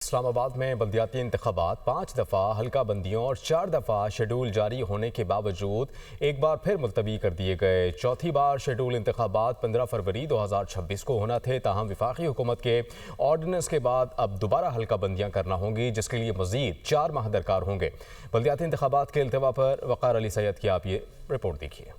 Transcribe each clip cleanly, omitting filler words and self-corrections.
اسلام آباد میں بلدیاتی انتخابات 5 دفعہ حلقہ بندیوں اور 4 دفعہ شیڈول جاری ہونے کے باوجود ایک بار پھر ملتوی کر دیے گئے۔ چوتھی بار شیڈول انتخابات 15 فروری 2026 کو ہونا تھے، تاہم وفاقی حکومت کے آرڈیننس کے بعد اب دوبارہ حلقہ بندیاں کرنا ہوں گی، جس کے لیے مزید 4 ماہ درکار ہوں گے۔ بلدیاتی انتخابات کے التوا پر وقار علی سید کی آپ یہ رپورٹ دیکھیے۔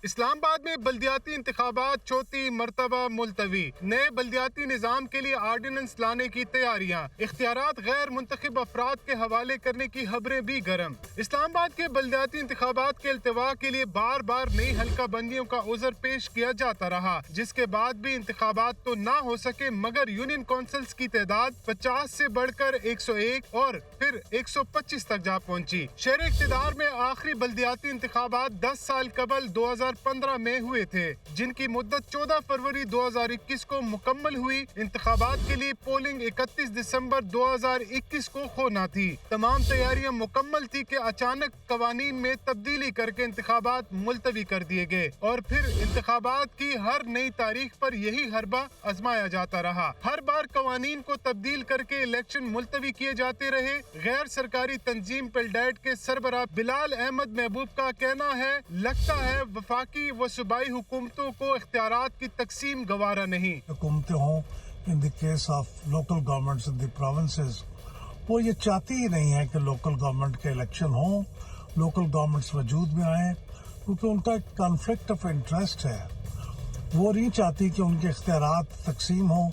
اسلام آباد میں بلدیاتی انتخابات چوتھی مرتبہ ملتوی۔ نئے بلدیاتی نظام کے لیے آرڈیننس لانے کی تیاریاں، اختیارات غیر منتخب افراد کے حوالے کرنے کی خبریں بھی گرم۔ اسلام آباد کے بلدیاتی انتخابات کے التوا کے لیے بار بار نئی حلقہ بندیوں کا عذر پیش کیا جاتا رہا، جس کے بعد بھی انتخابات تو نہ ہو سکے، مگر یونین کونسلز کی تعداد 50 سے بڑھ کر 101 اور پھر 125 تک جا پہنچی۔ شہر اقتدار میں آخری بلدیاتی انتخابات 10 سال قبل 2015 میں ہوئے تھے، جن کی مدت 14 فروری 2021 کو مکمل ہوئی۔ انتخابات کے لیے پولنگ 31 دسمبر 2021 کو ہونا تھی۔ تمام تیاریاں مکمل تھی کہ اچانک قوانین میں تبدیلی کر کے انتخابات ملتوی کر دیے گئے، اور پھر انتخابات کی ہر نئی تاریخ پر یہی حربہ آزمایا جاتا رہا۔ ہر بار قوانین کو تبدیل کر کے الیکشن ملتوی کیے جاتے رہے۔ غیر سرکاری تنظیم پیلڈیٹ کے سربراہ بلال احمد محبوب کا کہنا ہے، لگتا ہے وفاقی و صوبائی حکومتوں کو اختیارات کی تقسیم گوارا نہیں۔ حکومتیں ہوں in the case of local governments in the provinces, وہ یہ چاہتی ہی نہیں ہے کہ لوکل گورنمنٹ کے الیکشن ہوں، لوکل گورنمنٹس وجود میں آئیں، کیونکہ ان کا ایک کنفلکٹ آف انٹرسٹ ہے۔ وہ نہیں چاہتی کہ ان کے اختیارات تقسیم ہوں،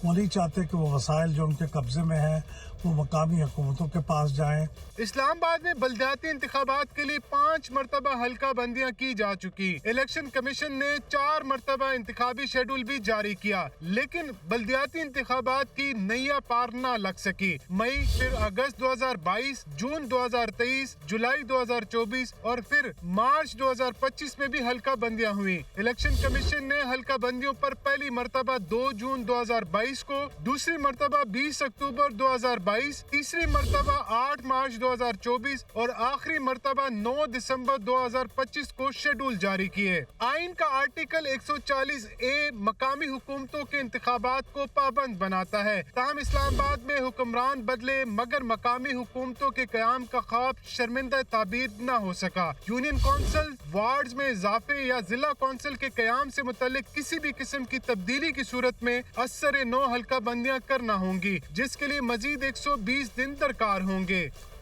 وہ نہیں چاہتے کہ وہ وسائل جو ان کے قبضے میں ہیں وہ مقامی حکومتوں کے پاس جائیں۔ اسلام آباد میں بلدیاتی انتخابات کے لیے 5 مرتبہ حلقہ بندیاں کی جا چکی۔ الیکشن کمیشن نے 4 مرتبہ انتخابی شیڈول بھی جاری کیا، لیکن بلدیاتی انتخابات کی نیا پار نہ لگ سکی۔ مئی، پھر اگست 2022، جون 2023، جولائی 2024 اور پھر مارچ 2025 میں بھی حلقہ بندیاں ہوئی۔ الیکشن کمیشن نے حلقہ بندیوں پر پہلی مرتبہ 2 جون 2022 کو، دوسری مرتبہ 20 اکتوبر 2022، تیسری مرتبہ 8 مارچ 2024 اور آخری مرتبہ 9 دسمبر 2025 کو شیڈول جاری کیے۔ آئین کا آرٹیکل 140A مقامی حکومتوں کے انتخابات کو پابند بناتا ہے، تاہم اسلام آباد میں حکمران بدلے مگر مقامی حکومتوں کے قیام کا خواب شرمندہ تعبیر نہ ہو سکا۔ یونین کونسل وارڈز میں اضافے یا ضلع کونسل کے قیام سے متعلق کسی بھی قسم کی تبدیلی کی صورت میں اثر 9 حلقہ بندیاں کرنا ہوں گی، جس کے لیے مزید 120 دن درکار ہوں گے۔